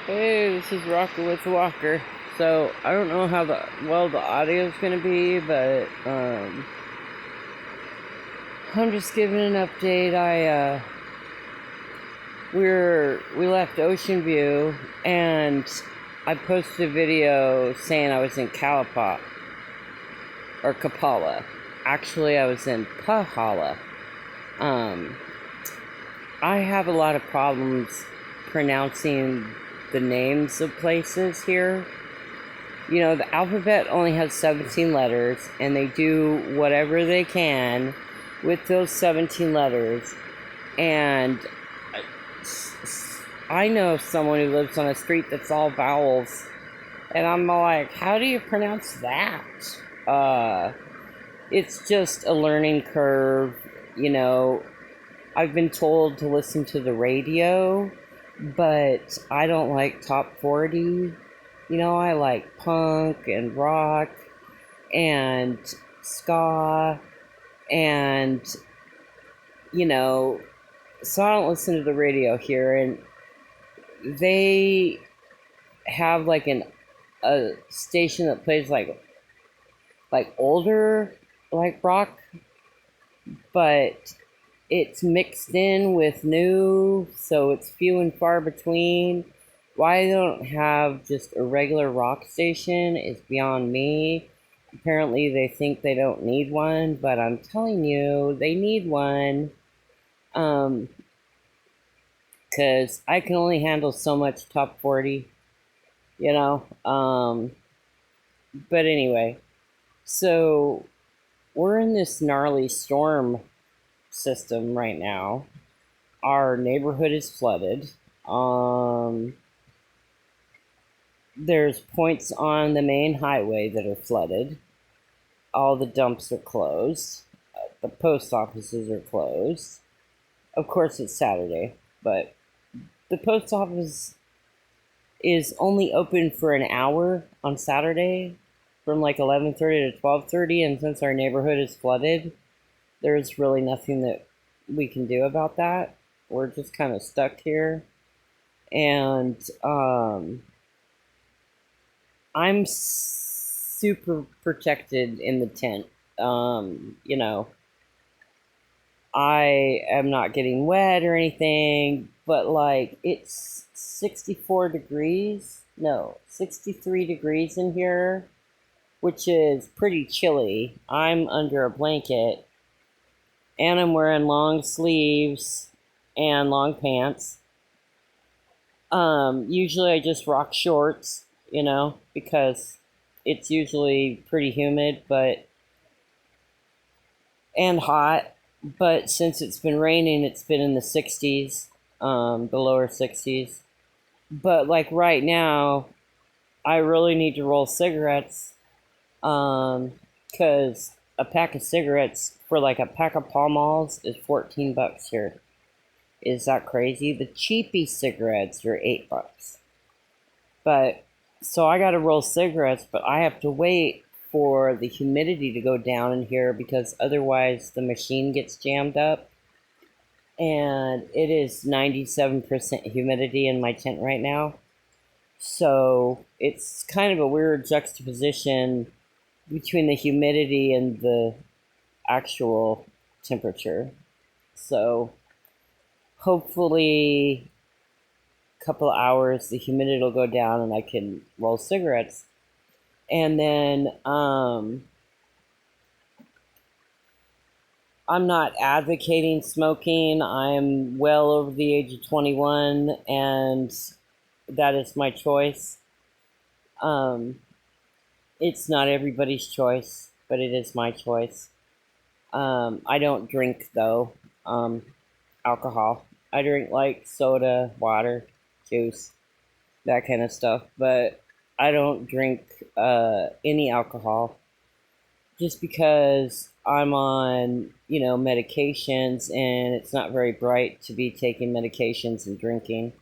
Hey, this is Rocker with the Walker. So I don't know how the audio is gonna be, but I'm just giving an update. We left Ocean View, and I posted a video saying I was in Kalapa or Kapala. Actually, I was in Pahala. Um, I have a lot of problems pronouncing the names of places here. You know, the alphabet only has 17 letters, and they do whatever they can with those 17 letters. And I know someone who lives on a street that's all vowels, and I'm like, how do you pronounce that? It's just a learning curve, you know. I've been told to listen to the radio, but I don't like top 40. You know, I like punk and rock and ska and, you know, so I don't listen to the radio here. And they have like a station that plays like older like rock, but it's mixed in with new, so it's few and far between. Why they don't have just a regular rock station is beyond me. Apparently, they think they don't need one, but I'm telling you, they need one. Because I can only handle so much top 40, you know. But anyway, so we're in this gnarly storm system right now. Our neighborhood is flooded. There's points on the main highway that are flooded. All the dumps are closed. The post offices are closed. Of course, it's Saturday, but the post office is only open for an hour on Saturday from like 11:30 to 12:30, and since our neighborhood is flooded, there's really nothing that we can do about that. We're just kind of stuck here. And I'm super protected in the tent. You know, I am not getting wet or anything, but like it's 64 degrees. No, 63 degrees in here, which is pretty chilly. I'm under a blanket and I'm wearing long sleeves and long pants. Usually I just rock shorts, you know, because it's usually pretty humid, and hot. But since it's been raining, it's been in the 60s, the lower 60s. But like right now, I really need to roll cigarettes, because a pack of cigarettes for like a pack of Pall Malls is $14 here. Is that crazy? The cheapy cigarettes are $8. But so I got to roll cigarettes, but I have to wait for the humidity to go down in here because otherwise the machine gets jammed up. And it is 97% humidity in my tent right now. So it's kind of a weird juxtaposition between the humidity and the actual temperature. So hopefully a couple of hours the humidity will go down and I can roll cigarettes. And then I'm not advocating smoking. I'm well over the age of 21, and that is my choice. It's not everybody's choice, but it is my choice. I don't drink, though, alcohol. I drink like soda, water, juice, that kind of stuff, but I don't drink any alcohol just because I'm on, you know, medications, and it's not very bright to be taking medications and drinking.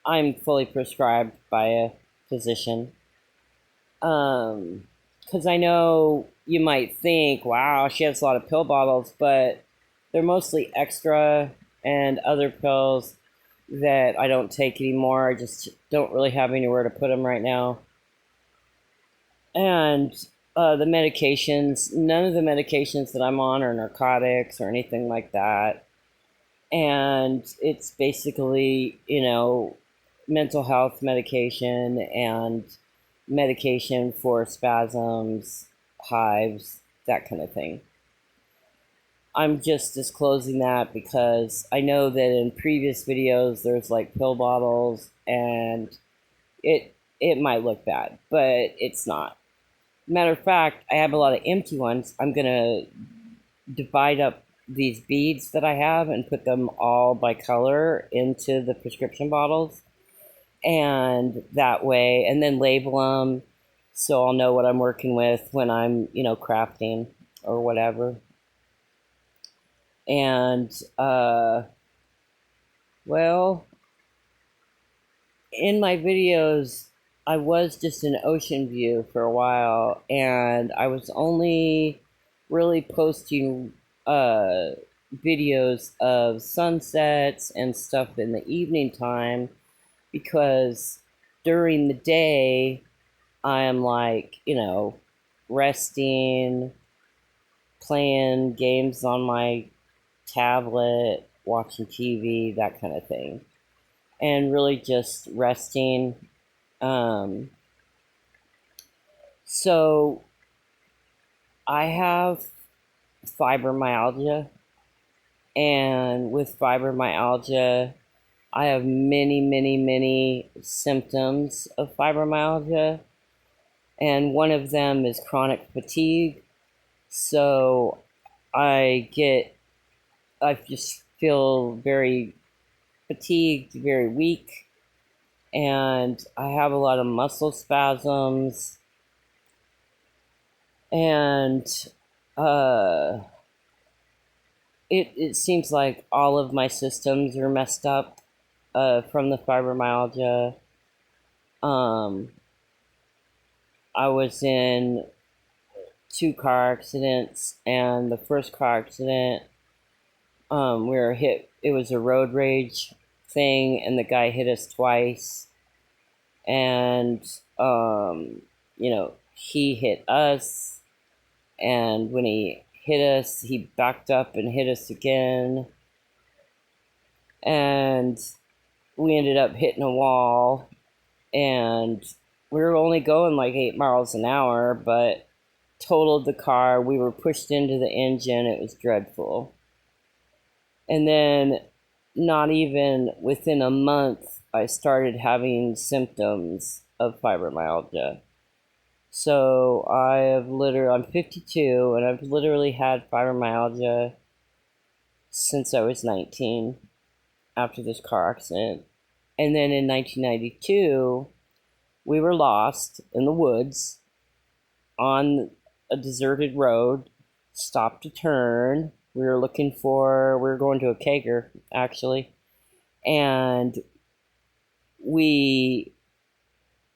I'm fully prescribed by a physician. Because I know you might think, wow, she has a lot of pill bottles, but they're mostly extra and other pills that I don't take anymore. I just don't really have anywhere to put them right now. And the medications, none of the medications that I'm on are narcotics or anything like that. And it's basically, mental health medication and medication for spasms, hives, that kind of thing. I'm just disclosing that because I know that in previous videos there's like pill bottles and it might look bad, but it's not. Matter of fact, I have a lot of empty ones. I'm gonna divide up these beads that I have and put them all by color into the prescription bottles, and that way, and then label them so I'll know what I'm working with when I'm, crafting or whatever. And well, in my videos, I was just an ocean view for a while, and I was only really posting uh, videos of sunsets and stuff in the evening time because during the day, I am like, resting, playing games on my tablet, watching TV, that kind of thing, and really just resting. Um, so I have fibromyalgia, and with fibromyalgia, I have many, many, many symptoms of fibromyalgia, and one of them is chronic fatigue. So I just feel very fatigued, very weak, and I have a lot of muscle spasms, and uh, it seems like all of my systems are messed up from the fibromyalgia. Um, I was in 2 car accidents, and the first car accident, we were hit. It was a road rage thing, and the guy hit us twice, and he hit us, and when he hit us, he backed up and hit us again, and we ended up hitting a wall, and we were only going like 8 miles an hour, but totaled the car. We were pushed into the engine. It was dreadful. And then, not even within a month, I started having symptoms of fibromyalgia. So I'm 52, and I've literally had fibromyalgia since I was 19 after this car accident. And then in 1992, we were lost in the woods on a deserted road, stopped to turn. We were going to a kegger, actually, and we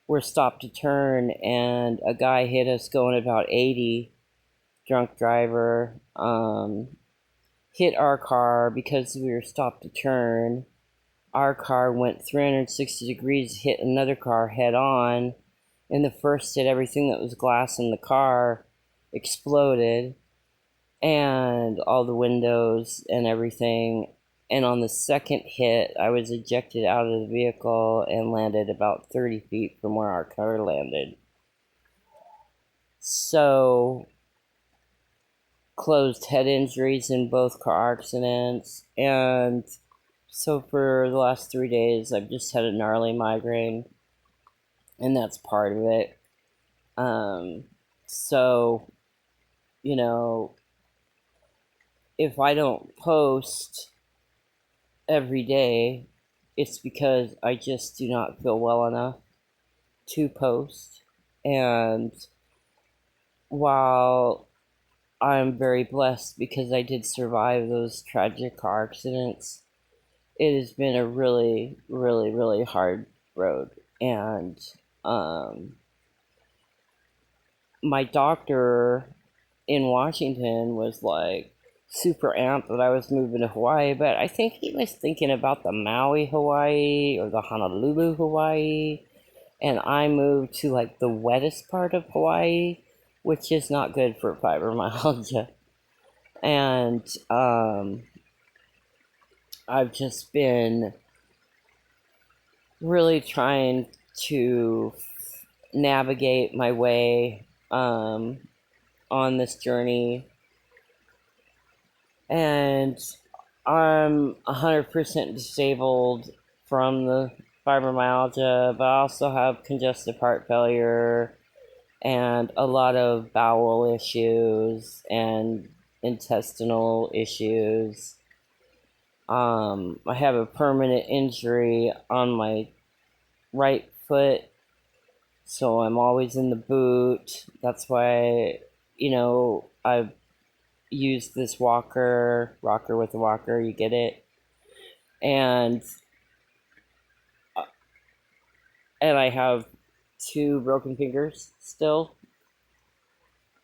were stopped to turn, and a guy hit us going about 80, drunk driver, hit our car because we were stopped to turn. Our car went 360 degrees, hit another car head on, and the first hit, everything that was glass in the car exploded, and all the windows and everything. And on the second hit, I was ejected out of the vehicle and landed about 30 feet from where our car landed. So, closed head injuries in both car accidents. And so, for the last 3 days, I've just had a gnarly migraine, and that's part of it. So, you know, if I don't post every day, it's because I just do not feel well enough to post. And while I'm very blessed because I did survive those tragic car accidents, it has been a really, really, really hard road. And my doctor in Washington was like, super amped that I was moving to Hawaii, but I think he was thinking about the Maui, Hawaii, or the Honolulu, Hawaii, and I moved to like the wettest part of Hawaii, which is not good for fibromyalgia. And I've just been really trying to navigate my way on this journey, and I'm 100% disabled from the fibromyalgia, but I also have congestive heart failure and a lot of bowel issues and intestinal issues. I have a permanent injury on my right foot, so I'm always in the boot. That's why, I've used this rocker with a walker, you get it. And I have 2 broken fingers still.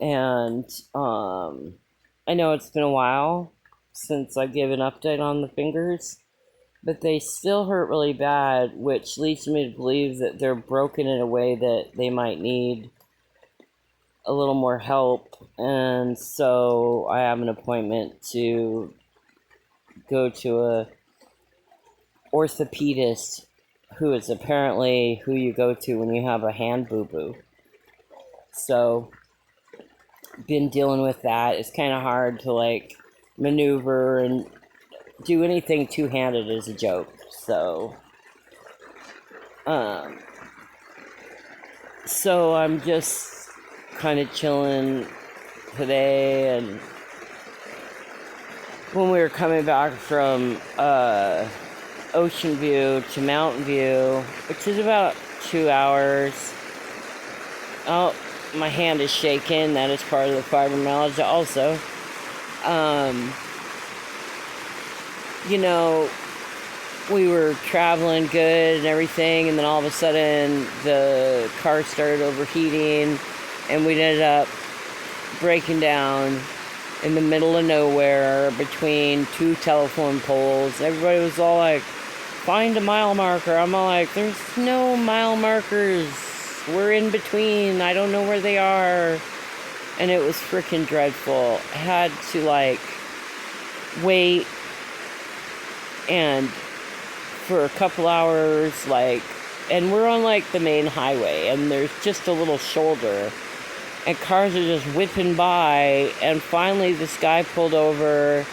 And I know it's been a while since I gave an update on the fingers, but they still hurt really bad, which leads me to believe that they're broken in a way that they might need a little more help. And so I have an appointment to go to a orthopedist, who is apparently who you go to when you have a hand boo-boo. So been dealing with that. It's kind of hard to like maneuver and do anything two-handed is a joke. So I'm just kind of chilling today, and when we were coming back from Ocean View to Mountain View, which is about 2 hours. Oh, my hand is shaking. That is part of the fibromyalgia also. We were traveling good and everything, and then all of a sudden the car started overheating, and we ended up breaking down in the middle of nowhere between 2 telephone poles. Everybody was all like, find a mile marker. I'm all like, there's no mile markers. We're in between. I don't know where they are. And it was freaking dreadful. I had to like wait and for a couple hours, and we're on like the main highway, and there's just a little shoulder, and cars are just whipping by, and finally this guy pulled over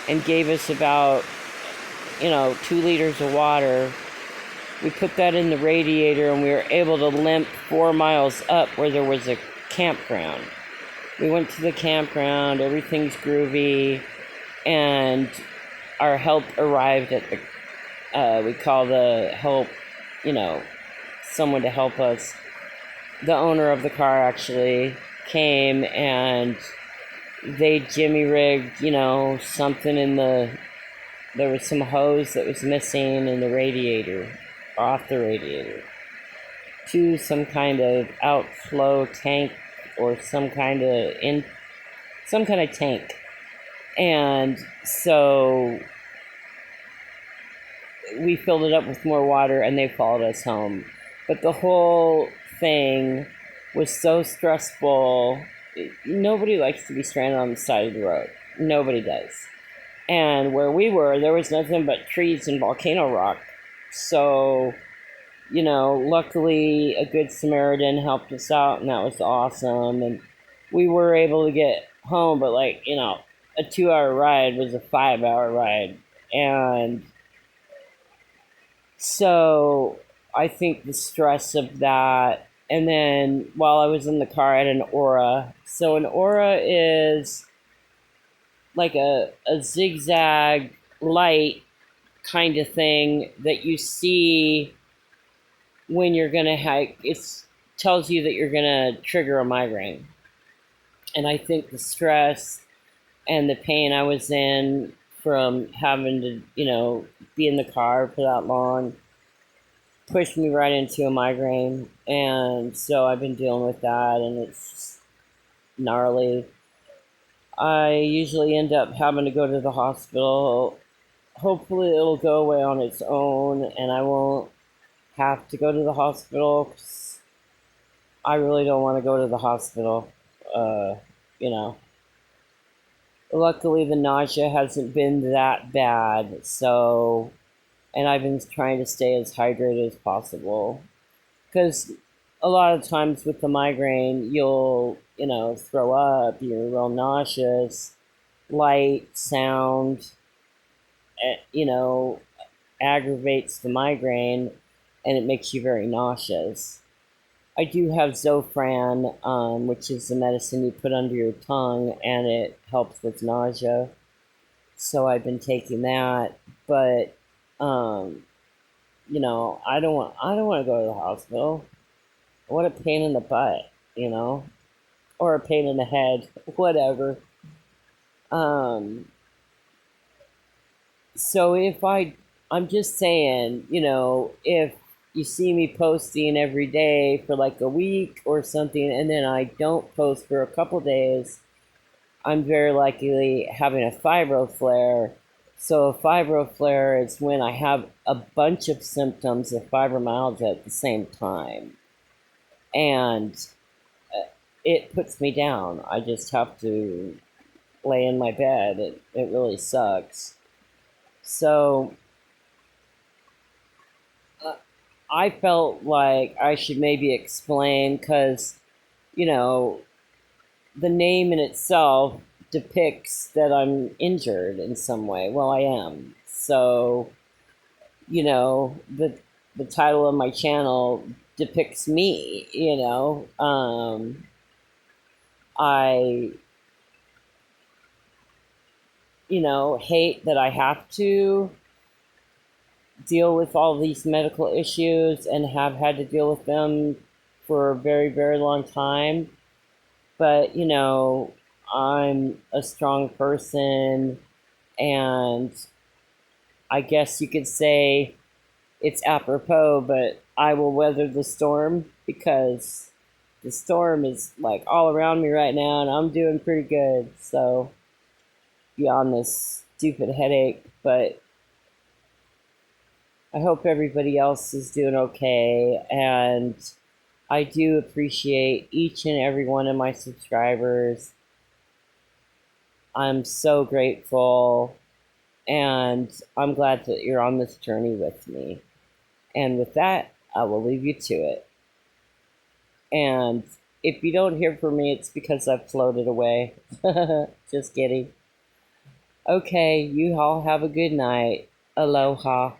and gave us about 2 liters of water. We put that in the radiator, and we were able to limp 4 miles up where there was a campground. We went to the campground, everything's groovy, and our help arrived at the, we call the help, someone to help us. The owner of the car actually came, and they jimmy rigged, something in there was some hose that was missing in the radiator, off the radiator, to some kind of outflow tank or some kind of tank. And so we filled it up with more water, and they followed us home. But the whole thing was so stressful. Nobody likes to be stranded on the side of the road. Nobody does. And where we were, there was nothing but trees and volcano rock. So, luckily a good Samaritan helped us out, and that was awesome. And we were able to get home, but a 2-hour ride was a 5-hour ride. And so I think the stress of that, and then while I was in the car, I had an aura. So an aura is like a zigzag light kind of thing that you see when you're going to hike. It tells you that you're going to trigger a migraine. And I think the stress and the pain I was in from having to, be in the car for that long pushed me right into a migraine. And so I've been dealing with that, and it's just gnarly. I usually end up having to go to the hospital. Hopefully, it'll go away on its own and I won't have to go to the hospital 'cause I really don't want to go to the hospital. Uh, you know, luckily, the nausea hasn't been that bad, so, and I've been trying to stay as hydrated as possible. Because a lot of times with the migraine, you'll, throw up, you're real nauseous, light, sound, you know, aggravates the migraine and it makes you very nauseous. I do have Zofran, which is the medicine you put under your tongue and it helps with nausea. So I've been taking that, but um, I don't want to go to the hospital. What a pain in the butt, you know, or a pain in the head, whatever. Um, so I'm just saying, if you see me posting every day for like a week or something, and then I don't post for a couple days, I'm very likely having a fibro flare. So a fibro flare is when I have a bunch of symptoms of fibromyalgia at the same time, and it puts me down. I just have to lay in my bed. It really sucks. So uh, I felt like I should maybe explain because, you know, the name in itself depicts that I'm injured in some way. Well, I am. So, the title of my channel depicts me, I, hate that I have to deal with all these medical issues and have had to deal with them for a very, very long time. But, I'm a strong person, and I guess you could say it's apropos, but I will weather the storm because the storm is like all around me right now and I'm doing pretty good. So, beyond this stupid headache, but I hope everybody else is doing okay. And I do appreciate each and every one of my subscribers. I'm so grateful. And I'm glad that you're on this journey with me. And with that, I will leave you to it. And if you don't hear from me, it's because I've floated away. Just kidding. Okay, you all have a good night. Aloha.